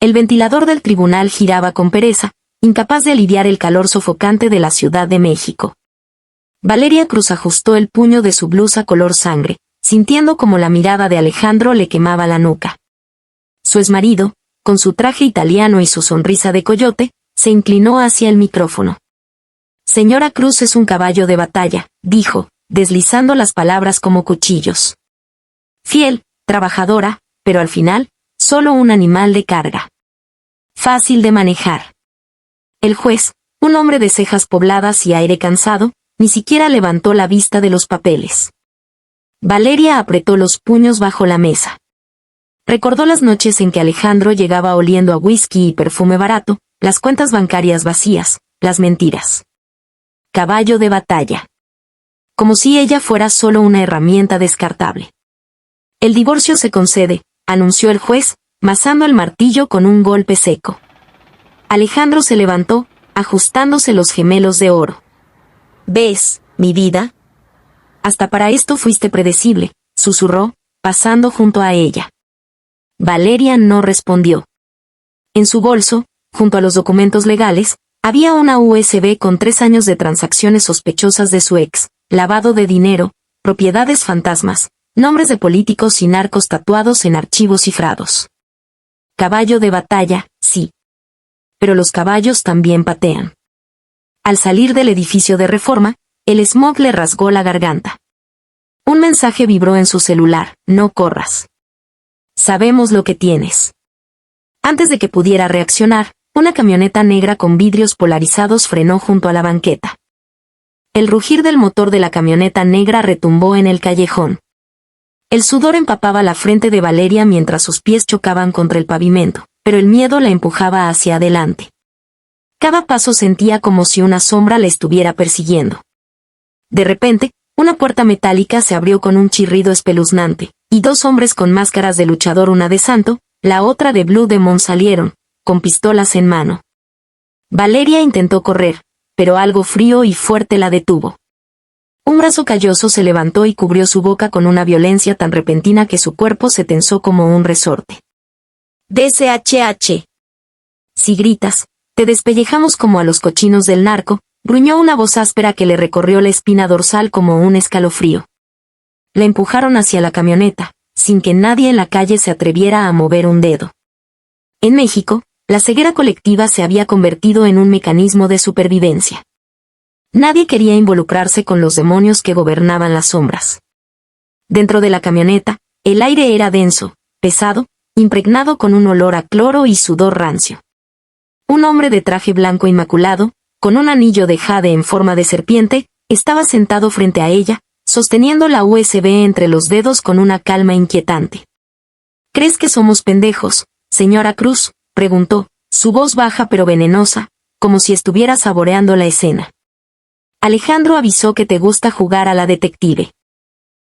El ventilador del tribunal giraba con pereza, incapaz de aliviar el calor sofocante de la Ciudad de México. Valeria Cruz ajustó el puño de su blusa color sangre, sintiendo como la mirada de Alejandro le quemaba la nuca. Su exmarido, con su traje italiano y su sonrisa de coyote, se inclinó hacia el micrófono. Señora Cruz es un caballo de batalla, dijo, deslizando las palabras como cuchillos. Fiel, trabajadora, pero al final, solo un animal de carga. Fácil de manejar. El juez, un hombre de cejas pobladas y aire cansado, ni siquiera levantó la vista de los papeles. Valeria apretó los puños bajo la mesa. Recordó las noches en que Alejandro llegaba oliendo a whisky y perfume barato, las cuentas bancarias vacías, las mentiras. Caballo de batalla. Como si ella fuera solo una herramienta descartable. El divorcio se concede, anunció el juez, masando el martillo con un golpe seco. Alejandro se levantó, ajustándose los gemelos de oro. ¿Ves, mi vida? Hasta para esto fuiste predecible, susurró, pasando junto a ella. Valeria no respondió. En su bolso, junto a los documentos legales, había una USB con 3 años de transacciones sospechosas de su ex, lavado de dinero, propiedades fantasmas, nombres de políticos y narcos tatuados en archivos cifrados. Caballo de batalla, sí. Pero los caballos también patean. Al salir del edificio de Reforma, el smog le rasgó la garganta. Un mensaje vibró en su celular: no corras. Sabemos lo que tienes. Antes de que pudiera reaccionar, una camioneta negra con vidrios polarizados frenó junto a la banqueta. El rugir del motor de la camioneta negra retumbó en el callejón. El sudor empapaba la frente de Valeria mientras sus pies chocaban contra el pavimento, pero el miedo la empujaba hacia adelante. Cada paso sentía como si una sombra la estuviera persiguiendo. De repente, una puerta metálica se abrió con un chirrido espeluznante, y 2 hombres con máscaras de luchador, una de santo, la otra de Blue Demon, salieron, con pistolas en mano. Valeria intentó correr, pero algo frío y fuerte la detuvo. Un brazo calloso se levantó y cubrió su boca con una violencia tan repentina que su cuerpo se tensó como un resorte. DSHH. Si gritas, te despellejamos como a los cochinos del narco, gruñó una voz áspera que le recorrió la espina dorsal como un escalofrío. La empujaron hacia la camioneta, sin que nadie en la calle se atreviera a mover un dedo. En México, la ceguera colectiva se había convertido en un mecanismo de supervivencia. Nadie quería involucrarse con los demonios que gobernaban las sombras. Dentro de la camioneta, el aire era denso, pesado, impregnado con un olor a cloro y sudor rancio. Un hombre de traje blanco inmaculado, con un anillo de jade en forma de serpiente, estaba sentado frente a ella, sosteniendo la USB entre los dedos con una calma inquietante. ¿Crees que somos pendejos, señora Cruz?, preguntó, su voz baja pero venenosa, como si estuviera saboreando la escena. Alejandro avisó que te gusta jugar a la detective.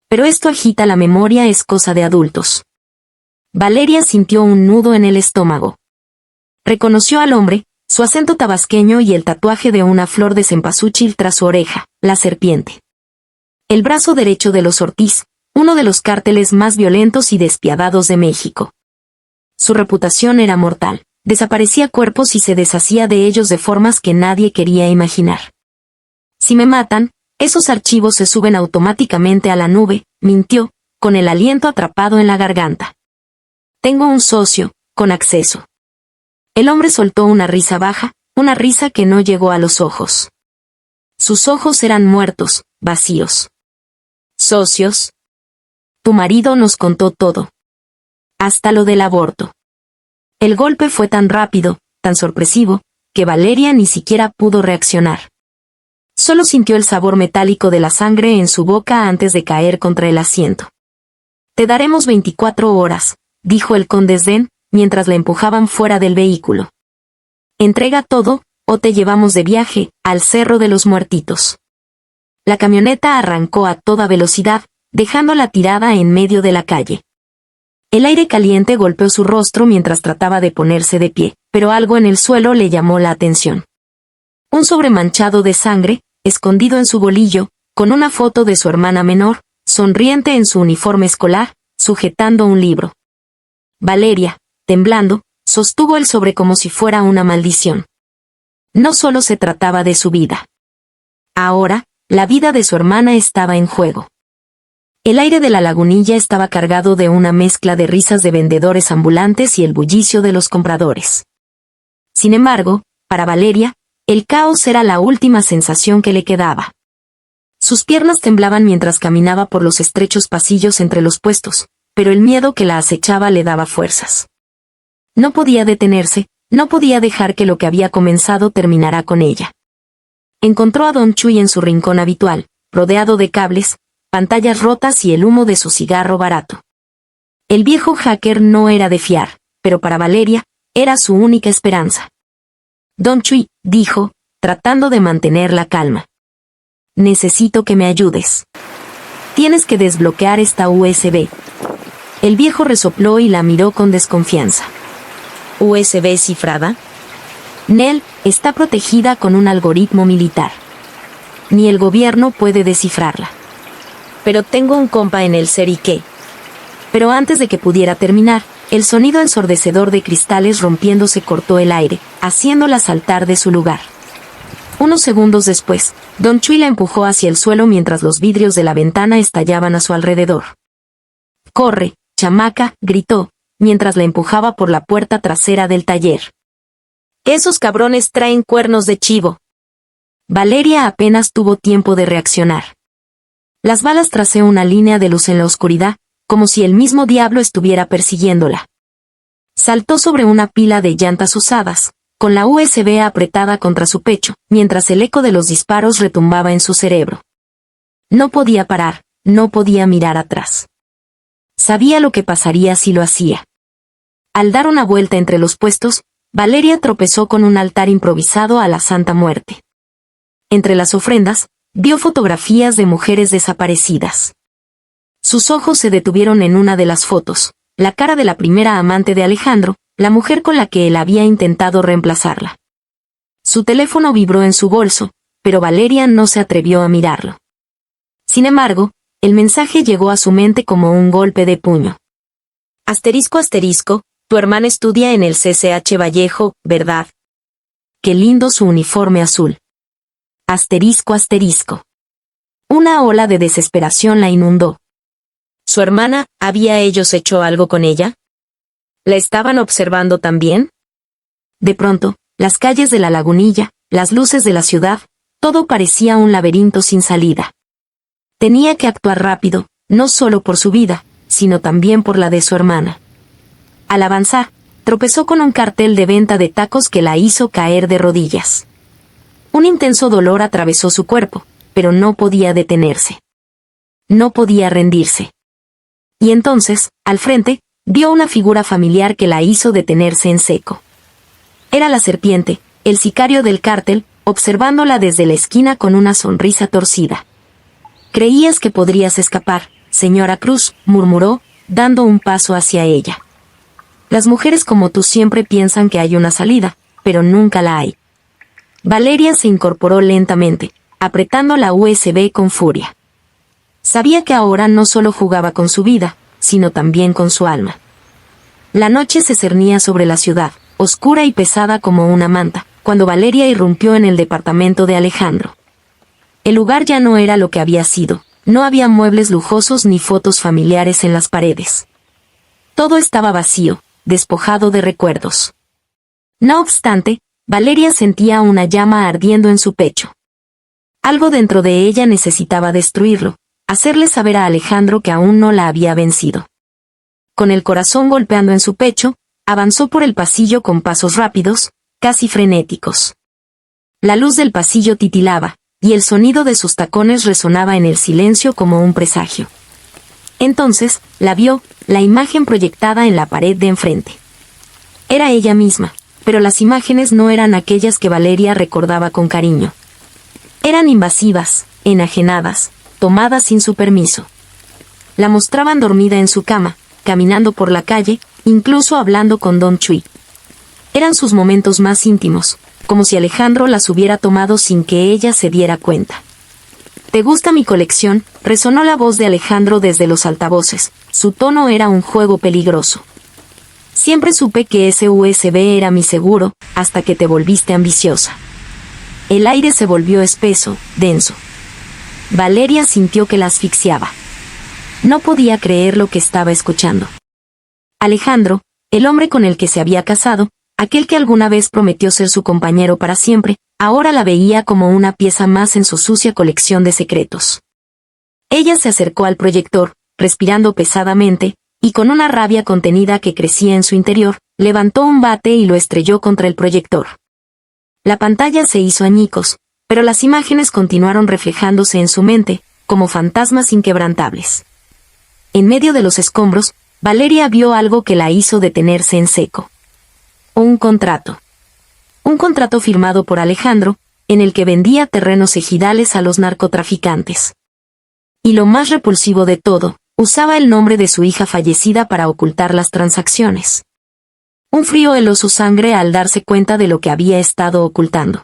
Pero esto agita la memoria, es cosa de adultos. Valeria sintió un nudo en el estómago. Reconoció al hombre, su acento tabasqueño y el tatuaje de una flor de cempasúchil tras su oreja, la serpiente. El brazo derecho de los Ortiz, uno de los cárteles más violentos y despiadados de México. Su reputación era mortal, desaparecía cuerpos y se deshacía de ellos de formas que nadie quería imaginar. Si me matan, esos archivos se suben automáticamente a la nube, mintió, con el aliento atrapado en la garganta. Tengo un socio, con acceso. El hombre soltó una risa baja, una risa que no llegó a los ojos. Sus ojos eran muertos, vacíos. ¿Socios? Tu marido nos contó todo. Hasta lo del aborto. El golpe fue tan rápido, tan sorpresivo, que Valeria ni siquiera pudo reaccionar. Solo sintió el sabor metálico de la sangre en su boca antes de caer contra el asiento. Te daremos 24 horas, dijo él con desdén, mientras la empujaban fuera del vehículo. Entrega todo, o te llevamos de viaje, al Cerro de los Muertitos. La camioneta arrancó a toda velocidad, dejándola tirada en medio de la calle. El aire caliente golpeó su rostro mientras trataba de ponerse de pie, pero algo en el suelo le llamó la atención. Un sobre manchado de sangre, escondido en su bolillo, con una foto de su hermana menor, sonriente en su uniforme escolar, sujetando un libro. Valeria, temblando, sostuvo el sobre como si fuera una maldición. No solo se trataba de su vida. Ahora, la vida de su hermana estaba en juego. El aire de la lagunilla estaba cargado de una mezcla de risas de vendedores ambulantes y el bullicio de los compradores. Sin embargo, para Valeria, el caos era la última sensación que le quedaba. Sus piernas temblaban mientras caminaba por los estrechos pasillos entre los puestos, pero el miedo que la acechaba le daba fuerzas. No podía detenerse, no podía dejar que lo que había comenzado terminara con ella. Encontró a Don Chui en su rincón habitual, rodeado de cables, pantallas rotas y el humo de su cigarro barato. El viejo hacker no era de fiar, pero para Valeria, era su única esperanza. Don Chui, dijo, tratando de mantener la calma. Necesito que me ayudes. Tienes que desbloquear esta USB. El viejo resopló y la miró con desconfianza. ¿USB cifrada? Nell está protegida con un algoritmo militar. Ni el gobierno puede descifrarla. Pero tengo un compa en el Serique. Pero antes de que pudiera terminar, el sonido ensordecedor de cristales rompiéndose cortó el aire, haciéndola saltar de su lugar. Unos segundos después, Don Chui la empujó hacia el suelo mientras los vidrios de la ventana estallaban a su alrededor. «¡Corre, chamaca!», gritó, mientras la empujaba por la puerta trasera del taller. «Esos cabrones traen cuernos de chivo». Valeria apenas tuvo tiempo de reaccionar. Las balas trazó una línea de luz en la oscuridad, como si el mismo diablo estuviera persiguiéndola. Saltó sobre una pila de llantas usadas, con la USB apretada contra su pecho, mientras el eco de los disparos retumbaba en su cerebro. No podía parar, no podía mirar atrás. Sabía lo que pasaría si lo hacía. Al dar una vuelta entre los puestos, Valeria tropezó con un altar improvisado a la Santa Muerte. Entre las ofrendas, vio fotografías de mujeres desaparecidas. Sus ojos se detuvieron en una de las fotos, la cara de la primera amante de Alejandro, la mujer con la que él había intentado reemplazarla. Su teléfono vibró en su bolso, pero Valeria no se atrevió a mirarlo. Sin embargo, el mensaje llegó a su mente como un golpe de puño. Asterisco asterisco, tu hermana estudia en el CCH Vallejo, ¿verdad? Qué lindo su uniforme azul. Asterisco asterisco. Una ola de desesperación la inundó. ¿Su hermana, había ellos hecho algo con ella? ¿La estaban observando también? De pronto, las calles de la lagunilla, las luces de la ciudad, todo parecía un laberinto sin salida. Tenía que actuar rápido, no solo por su vida, sino también por la de su hermana. Al avanzar, tropezó con un cartel de venta de tacos que la hizo caer de rodillas. Un intenso dolor atravesó su cuerpo, pero no podía detenerse. No podía rendirse. Y entonces, al frente, vio una figura familiar que la hizo detenerse en seco. Era la serpiente, el sicario del cártel, observándola desde la esquina con una sonrisa torcida. «Creías que podrías escapar, señora Cruz», murmuró, dando un paso hacia ella. «Las mujeres como tú siempre piensan que hay una salida, pero nunca la hay». Valeria se incorporó lentamente, apretando la USB con furia. Sabía que ahora no solo jugaba con su vida, sino también con su alma. La noche se cernía sobre la ciudad, oscura y pesada como una manta, cuando Valeria irrumpió en el departamento de Alejandro. El lugar ya no era lo que había sido, no había muebles lujosos ni fotos familiares en las paredes. Todo estaba vacío, despojado de recuerdos. No obstante, Valeria sentía una llama ardiendo en su pecho. Algo dentro de ella necesitaba destruirlo, hacerle saber a Alejandro que aún no la había vencido. Con el corazón golpeando en su pecho, avanzó por el pasillo con pasos rápidos, casi frenéticos. La luz del pasillo titilaba, y el sonido de sus tacones resonaba en el silencio como un presagio. Entonces, la vio, la imagen proyectada en la pared de enfrente. Era ella misma, pero las imágenes no eran aquellas que Valeria recordaba con cariño. Eran invasivas, enajenadas, tomadas sin su permiso. La mostraban dormida en su cama, caminando por la calle, incluso hablando con Don Chui. Eran sus momentos más íntimos, como si Alejandro las hubiera tomado sin que ella se diera cuenta. «¿Te gusta mi colección?», resonó la voz de Alejandro desde los altavoces. Su tono era un juego peligroso. Siempre supe que ese USB era mi seguro, hasta que te volviste ambiciosa. El aire se volvió espeso, denso. Valeria sintió que la asfixiaba. No podía creer lo que estaba escuchando. Alejandro, el hombre con el que se había casado, aquel que alguna vez prometió ser su compañero para siempre, ahora la veía como una pieza más en su sucia colección de secretos. Ella se acercó al proyector, respirando pesadamente, y con una rabia contenida que crecía en su interior, levantó un bate y lo estrelló contra el proyector. La pantalla se hizo añicos, pero las imágenes continuaron reflejándose en su mente, como fantasmas inquebrantables. En medio de los escombros, Valeria vio algo que la hizo detenerse en seco. Un contrato. Un contrato firmado por Alejandro, en el que vendía terrenos ejidales a los narcotraficantes. Y lo más repulsivo de todo, usaba el nombre de su hija fallecida para ocultar las transacciones. Un frío heló su sangre al darse cuenta de lo que había estado ocultando.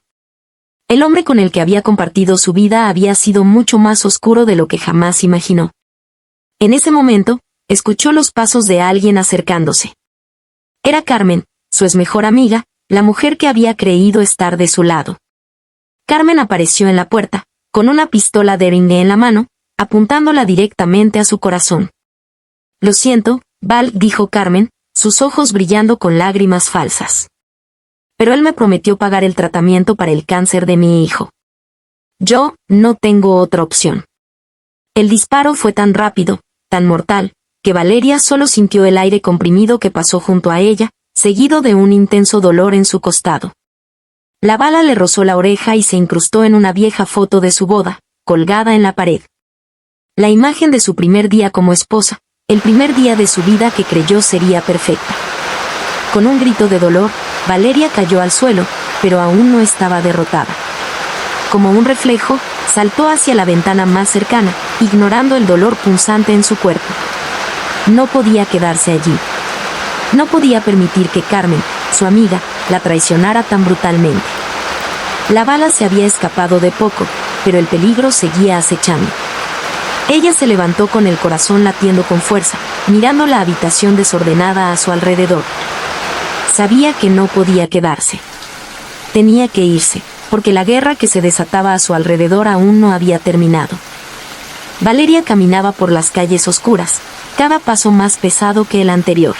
El hombre con el que había compartido su vida había sido mucho más oscuro de lo que jamás imaginó. En ese momento, escuchó los pasos de alguien acercándose. Era Carmen, su mejor amiga, la mujer que había creído estar de su lado. Carmen apareció en la puerta, con una pistola Derringer en la mano, apuntándola directamente a su corazón. «Lo siento, Val», dijo Carmen, sus ojos brillando con lágrimas falsas. «Pero él me prometió pagar el tratamiento para el cáncer de mi hijo. Yo no tengo otra opción». El disparo fue tan rápido, tan mortal, que Valeria solo sintió el aire comprimido que pasó junto a ella, seguido de un intenso dolor en su costado. La bala le rozó la oreja y se incrustó en una vieja foto de su boda, colgada en la pared. La imagen de su primer día como esposa, el primer día de su vida que creyó sería perfecta. Con un grito de dolor, Valeria cayó al suelo, pero aún no estaba derrotada. Como un reflejo, saltó hacia la ventana más cercana, ignorando el dolor punzante en su cuerpo. No podía quedarse allí. No podía permitir que Carmen, su amiga, la traicionara tan brutalmente. La bala se había escapado de poco, pero el peligro seguía acechando. Ella se levantó con el corazón latiendo con fuerza, mirando la habitación desordenada a su alrededor. Sabía que no podía quedarse. Tenía que irse, porque la guerra que se desataba a su alrededor aún no había terminado. Valeria caminaba por las calles oscuras, cada paso más pesado que el anterior.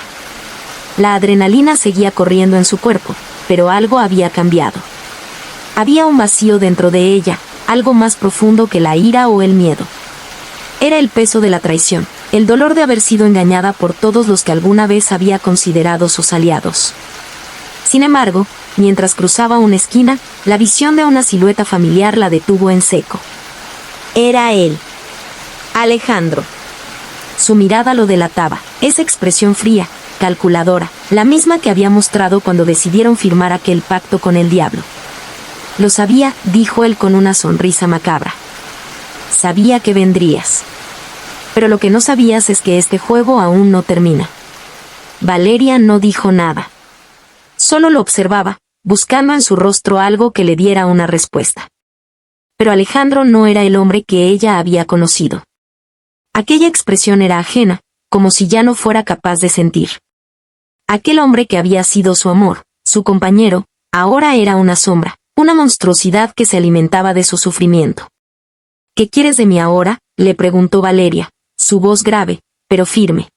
La adrenalina seguía corriendo en su cuerpo, pero algo había cambiado. Había un vacío dentro de ella, algo más profundo que la ira o el miedo. Era el peso de la traición, el dolor de haber sido engañada por todos los que alguna vez había considerado sus aliados. Sin embargo, mientras cruzaba una esquina, la visión de una silueta familiar la detuvo en seco. Era él. Alejandro. Su mirada lo delataba, esa expresión fría, calculadora, la misma que había mostrado cuando decidieron firmar aquel pacto con el diablo. Lo sabía, dijo él con una sonrisa macabra. Sabía que vendrías. Pero lo que no sabías es que este juego aún no termina. Valeria no dijo nada. Solo lo observaba, buscando en su rostro algo que le diera una respuesta. Pero Alejandro no era el hombre que ella había conocido. Aquella expresión era ajena, como si ya no fuera capaz de sentir. Aquel hombre que había sido su amor, su compañero, ahora era una sombra, una monstruosidad que se alimentaba de su sufrimiento. «¿Qué quieres de mí ahora?», le preguntó Valeria, su voz grave, pero firme.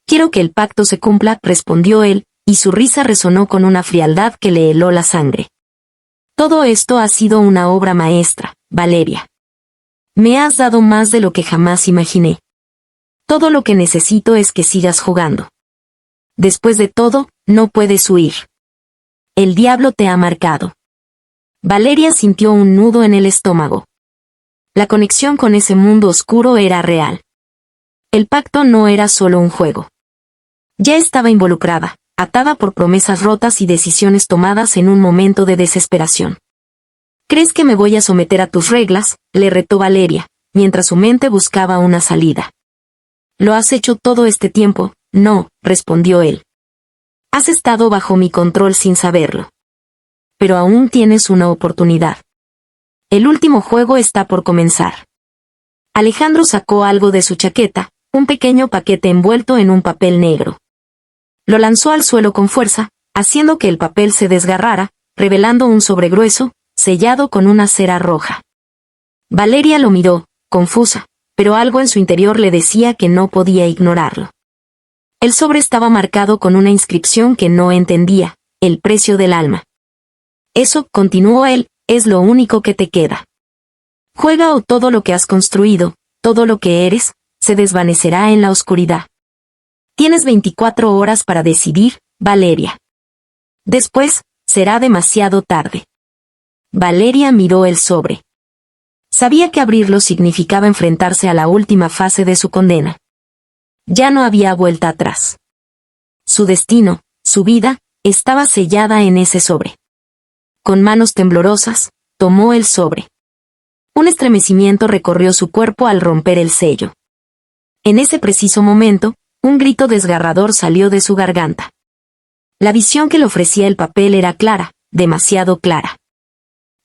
«Quiero que el pacto se cumpla», respondió él, y su risa resonó con una frialdad que le heló la sangre. «Todo esto ha sido una obra maestra, Valeria. Me has dado más de lo que jamás imaginé. Todo lo que necesito es que sigas jugando. Después de todo, no puedes huir. El diablo te ha marcado». Valeria sintió un nudo en el estómago. La conexión con ese mundo oscuro era real. El pacto no era solo un juego. Ya estaba involucrada, atada por promesas rotas y decisiones tomadas en un momento de desesperación. «¿Crees que me voy a someter a tus reglas?», le retó Valeria, mientras su mente buscaba una salida. «Lo has hecho todo este tiempo». «No», respondió él. «Has estado bajo mi control sin saberlo. Pero aún tienes una oportunidad. El último juego está por comenzar». Alejandro sacó algo de su chaqueta, un pequeño paquete envuelto en un papel negro. Lo lanzó al suelo con fuerza, haciendo que el papel se desgarrara, revelando un sobre grueso, sellado con una cera roja. Valeria lo miró, confusa, pero algo en su interior le decía que no podía ignorarlo. El sobre estaba marcado con una inscripción que no entendía: el precio del alma. Eso, continuó él, es lo único que te queda. Juega o todo lo que has construido, todo lo que eres, se desvanecerá en la oscuridad. Tienes 24 horas para decidir, Valeria. Después, será demasiado tarde. Valeria miró el sobre. Sabía que abrirlo significaba enfrentarse a la última fase de su condena. Ya no había vuelta atrás. Su destino, su vida, estaba sellada en ese sobre. Con manos temblorosas, tomó el sobre. Un estremecimiento recorrió su cuerpo al romper el sello. En ese preciso momento, un grito desgarrador salió de su garganta. La visión que le ofrecía el papel era clara, demasiado clara.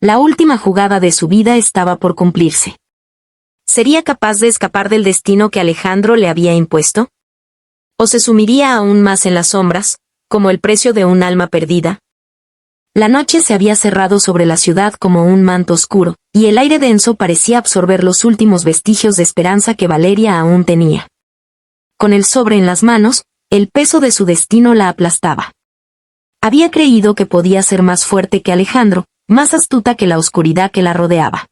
La última jugada de su vida estaba por cumplirse. ¿Sería capaz de escapar del destino que Alejandro le había impuesto? ¿O se sumiría aún más en las sombras, como el precio de un alma perdida? La noche se había cerrado sobre la ciudad como un manto oscuro, y el aire denso parecía absorber los últimos vestigios de esperanza que Valeria aún tenía. Con el sobre en las manos, el peso de su destino la aplastaba. Había creído que podía ser más fuerte que Alejandro, más astuta que la oscuridad que la rodeaba.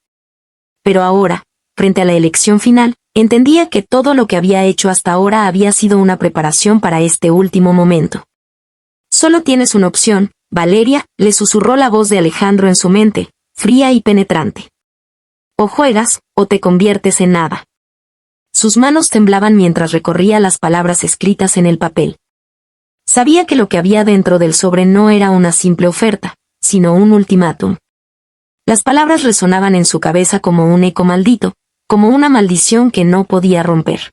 Pero ahora, frente a la elección final, entendía que todo lo que había hecho hasta ahora había sido una preparación para este último momento. Solo tienes una opción, Valeria, le susurró la voz de Alejandro en su mente, fría y penetrante. O juegas, o te conviertes en nada. Sus manos temblaban mientras recorría las palabras escritas en el papel. Sabía que lo que había dentro del sobre no era una simple oferta, sino un ultimátum. Las palabras resonaban en su cabeza como un eco maldito, como una maldición que no podía romper.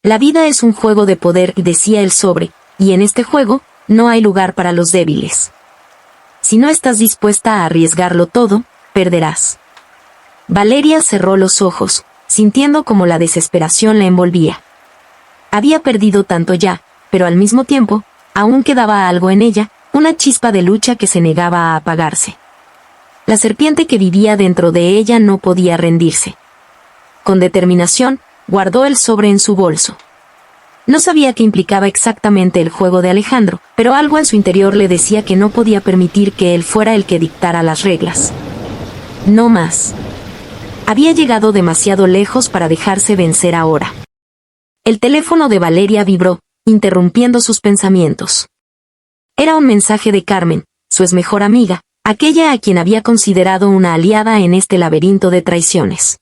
La vida es un juego de poder, decía el sobre, y en este juego, no hay lugar para los débiles. Si no estás dispuesta a arriesgarlo todo, perderás. Valeria cerró los ojos, sintiendo como la desesperación la envolvía. Había perdido tanto ya, pero al mismo tiempo, aún quedaba algo en ella, una chispa de lucha que se negaba a apagarse. La serpiente que vivía dentro de ella no podía rendirse. Con determinación, guardó el sobre en su bolso. No sabía qué implicaba exactamente el juego de Alejandro, pero algo en su interior le decía que no podía permitir que él fuera el que dictara las reglas. No más. Había llegado demasiado lejos para dejarse vencer ahora. El teléfono de Valeria vibró, interrumpiendo sus pensamientos. Era un mensaje de Carmen, su mejor amiga, aquella a quien había considerado una aliada en este laberinto de traiciones.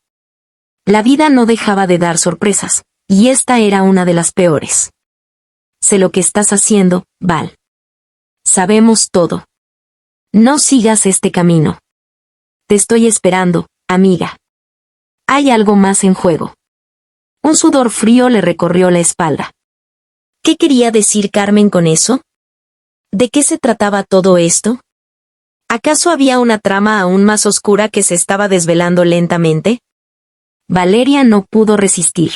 La vida no dejaba de dar sorpresas, y esta era una de las peores. Sé lo que estás haciendo, Val. Sabemos todo. No sigas este camino. Te estoy esperando, amiga. Hay algo más en juego. Un sudor frío le recorrió la espalda. ¿Qué quería decir Carmen con eso? ¿De qué se trataba todo esto? ¿Acaso había una trama aún más oscura que se estaba desvelando lentamente? Valeria no pudo resistir.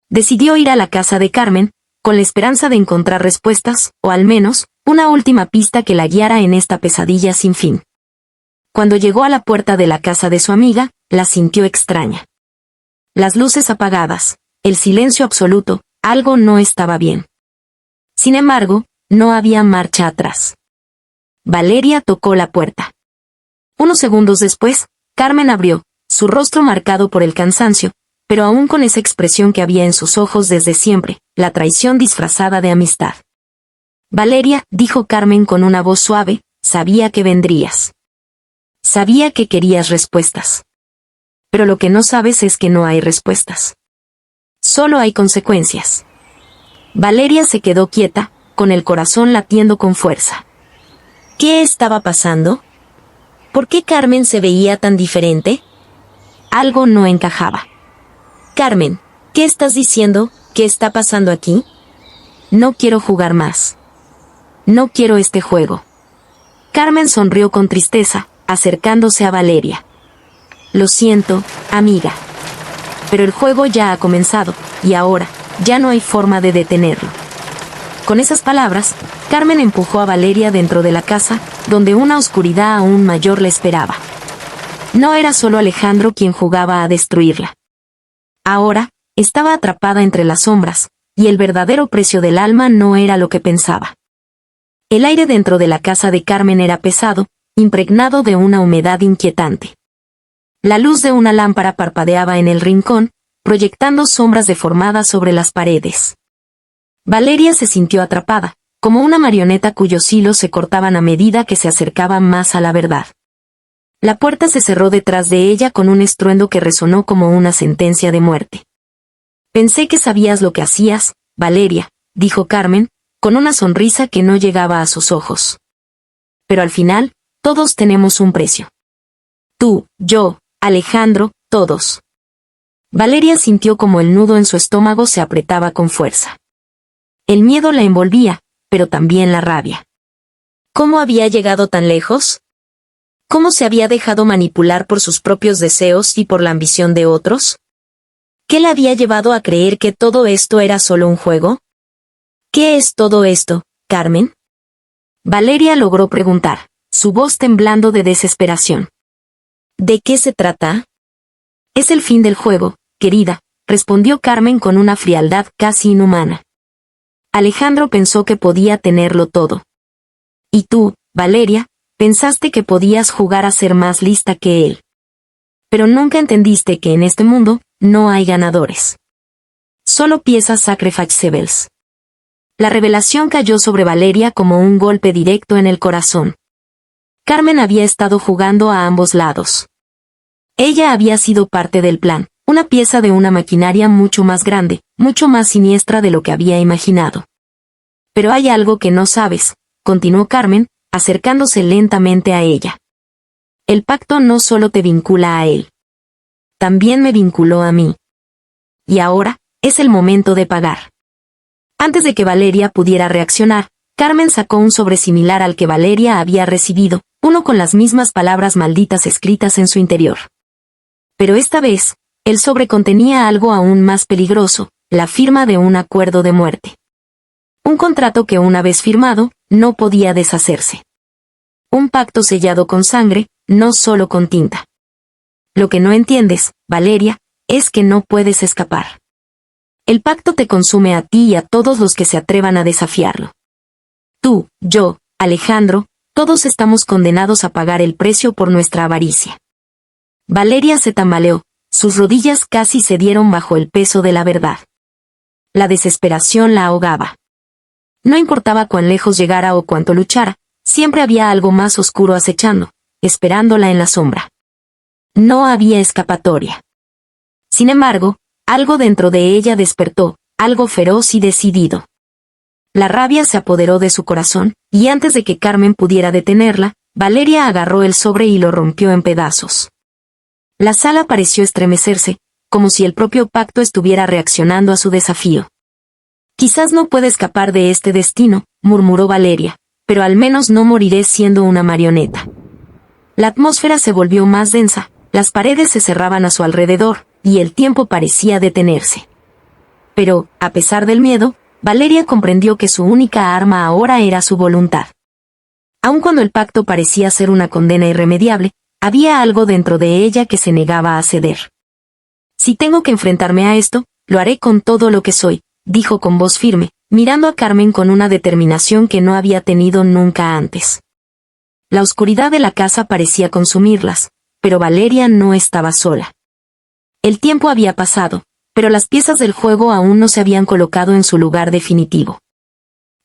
Decidió ir a la casa de Carmen, con la esperanza de encontrar respuestas, o al menos, una última pista que la guiara en esta pesadilla sin fin. Cuando llegó a la puerta de la casa de su amiga, la sintió extraña. Las luces apagadas, el silencio absoluto, algo no estaba bien. Sin embargo, no había marcha atrás. Valeria tocó la puerta. Unos segundos después, Carmen abrió, su rostro marcado por el cansancio, pero aún con esa expresión que había en sus ojos desde siempre, la traición disfrazada de amistad. Valeria, dijo Carmen con una voz suave, sabía que vendrías. Sabía que querías respuestas. Pero lo que no sabes es que no hay respuestas. Solo hay consecuencias. Valeria se quedó quieta, con el corazón latiendo con fuerza. ¿Qué estaba pasando? ¿Por qué Carmen se veía tan diferente? Algo no encajaba. Carmen, ¿qué estás diciendo? ¿Qué está pasando aquí? No quiero jugar más. No quiero este juego. Carmen sonrió con tristeza, acercándose a Valeria. Lo siento, amiga. Pero el juego ya ha comenzado, y ahora, ya no hay forma de detenerlo. Con esas palabras, Carmen empujó a Valeria dentro de la casa, donde una oscuridad aún mayor la esperaba. No era solo Alejandro quien jugaba a destruirla. Ahora, estaba atrapada entre las sombras, y el verdadero precio del alma no era lo que pensaba. El aire dentro de la casa de Carmen era pesado, impregnado de una humedad inquietante. La luz de una lámpara parpadeaba en el rincón, proyectando sombras deformadas sobre las paredes. Valeria se sintió atrapada, como una marioneta cuyos hilos se cortaban a medida que se acercaba más a la verdad. La puerta se cerró detrás de ella con un estruendo que resonó como una sentencia de muerte. Pensé que sabías lo que hacías, Valeria, dijo Carmen, con una sonrisa que no llegaba a sus ojos. Pero al final, todos tenemos un precio. Tú, yo, Alejandro, todos. Valeria sintió como el nudo en su estómago se apretaba con fuerza. El miedo la envolvía, pero también la rabia. ¿Cómo había llegado tan lejos? ¿Cómo se había dejado manipular por sus propios deseos y por la ambición de otros? ¿Qué la había llevado a creer que todo esto era solo un juego? ¿Qué es todo esto, Carmen? Valeria logró preguntar, su voz temblando de desesperación. ¿De qué se trata? Es el fin del juego, querida, respondió Carmen con una frialdad casi inhumana. Alejandro pensó que podía tenerlo todo. Y tú, Valeria, pensaste que podías jugar a ser más lista que él. Pero nunca entendiste que en este mundo no hay ganadores. Solo piezas sacrificables. La revelación cayó sobre Valeria como un golpe directo en el corazón. Carmen había estado jugando a ambos lados. Ella había sido parte del plan, una pieza de una maquinaria mucho más grande, mucho más siniestra de lo que había imaginado. Pero hay algo que no sabes, continuó Carmen, acercándose lentamente a ella. El pacto no solo te vincula a él. También me vinculó a mí. Y ahora, es el momento de pagar. Antes de que Valeria pudiera reaccionar, Carmen sacó un sobre similar al que Valeria había recibido, uno con las mismas palabras malditas escritas en su interior. Pero esta vez, el sobre contenía algo aún más peligroso, la firma de un acuerdo de muerte. Un contrato que una vez firmado, no podía deshacerse. Un pacto sellado con sangre, no solo con tinta. Lo que no entiendes, Valeria, es que no puedes escapar. El pacto te consume a ti y a todos los que se atrevan a desafiarlo. Tú, yo, Alejandro, todos estamos condenados a pagar el precio por nuestra avaricia. Valeria se tambaleó, sus rodillas casi cedieron bajo el peso de la verdad. La desesperación la ahogaba. No importaba cuán lejos llegara o cuánto luchara, siempre había algo más oscuro acechando, esperándola en la sombra. No había escapatoria. Sin embargo, algo dentro de ella despertó, algo feroz y decidido. La rabia se apoderó de su corazón, y antes de que Carmen pudiera detenerla, Valeria agarró el sobre y lo rompió en pedazos. La sala pareció estremecerse, como si el propio pacto estuviera reaccionando a su desafío. Quizás no pueda escapar de este destino, murmuró Valeria, pero al menos no moriré siendo una marioneta. La atmósfera se volvió más densa, las paredes se cerraban a su alrededor, y el tiempo parecía detenerse. Pero, a pesar del miedo, Valeria comprendió que su única arma ahora era su voluntad. Aun cuando el pacto parecía ser una condena irremediable, había algo dentro de ella que se negaba a ceder. Si tengo que enfrentarme a esto, lo haré con todo lo que soy, dijo con voz firme, mirando a Carmen con una determinación que no había tenido nunca antes. La oscuridad de la casa parecía consumirlas, pero Valeria no estaba sola. El tiempo había pasado, pero las piezas del juego aún no se habían colocado en su lugar definitivo.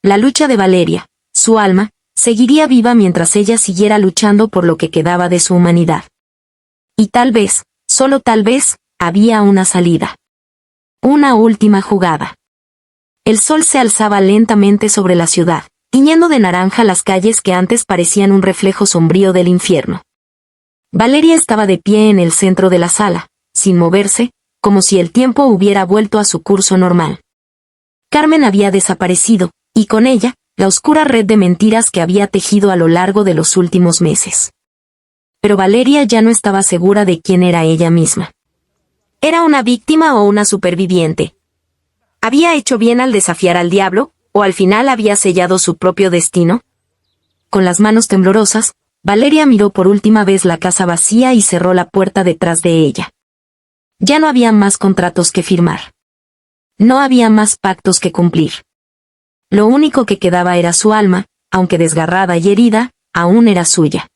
La lucha de Valeria, su alma, seguiría viva mientras ella siguiera luchando por lo que quedaba de su humanidad. Y tal vez, solo tal vez, había una salida. Una última jugada. El sol se alzaba lentamente sobre la ciudad, tiñendo de naranja las calles que antes parecían un reflejo sombrío del infierno. Valeria estaba de pie en el centro de la sala, sin moverse, como si el tiempo hubiera vuelto a su curso normal. Carmen había desaparecido, y con ella, la oscura red de mentiras que había tejido a lo largo de los últimos meses. Pero Valeria ya no estaba segura de quién era ella misma. ¿Era una víctima o una superviviente? ¿Había hecho bien al desafiar al diablo, ¿O al final había sellado su propio destino? Con las manos temblorosas, Valeria miró por última vez la casa vacía y cerró la puerta detrás de ella. Ya no había más contratos que firmar. No había más pactos que cumplir. Lo único que quedaba era su alma, aunque desgarrada y herida, aún era suya.